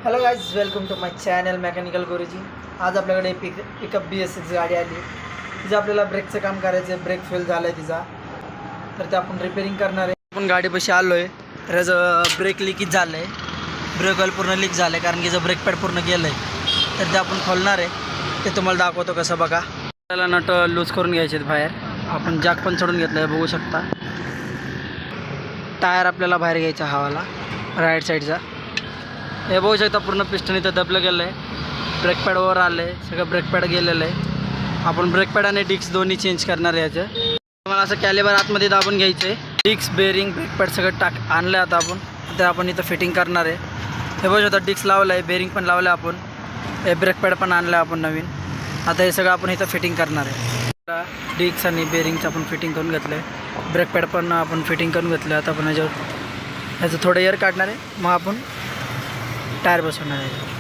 Hello guys, welcome to my channel mechanical Guruji. आज आपल्याकडे pickup BS6 गाडी आली। तिचं आपल्याला ब्रेकचं काम करायचं आहे। ब्रेक फेल झाला आहे तिचा, तर ते आपण रिपेअरिंग करणार आहे। आपण गाडीपाशी आलो आहे, तर याचं ब्रेक लिकेज झालं आहे। ब्रेक ऑइल पूर्ण लीक झालं आहे, कारण की जर ब्रेक पॅड पूर्ण गेलं आहे, तर ते आपण खोलणार आहे। ते तुम्हाला दाखवतो कसं बघा। त्याला नट लूज करून घ्यायचे आहेत बाहेर। आपण जॅक पण चढून घेतलं आहे, बघू शकता। टायर आपल्याला बाहेर घ्यायचा हवाला राईट साईडचा। हे बघू शकता, पूर्ण पिस्टन इथं दबलं गेलं आहे। ब्रेक पॅड वर आलं आहे, सगळं ब्रेक पॅड गेलेलं आहे। आपण ब्रेक पॅड आणि डिस्क दोन्ही चेंज करणार आहे। याचं मला असं कॅलिबर आतमध्ये दाबून घ्यायचं आहे। डिस्क बेरिंग ब्रेक पॅड सगळं आणलं आता आपण। तर आपण इथं फिटिंग करणार आहे। हे बघू शकता, डिस्क लावलं आहे, बेरिंग पण लावलं आहे आपण, हे ब्रेक पॅड पण आणलं आहे आपण नवीन। आता हे सगळं आपण इथं फिटिंग करणार आहे। डिस्क आणि बेरिंगचं आपण फिटिंग करून घेतलं आहे। ब्रेक पॅड पण आपण फिटिंग करून घेतलं आहे। आता आपण याचं थोडं एअर काढणार आहे, मग आपण टायर बसवणार आहे।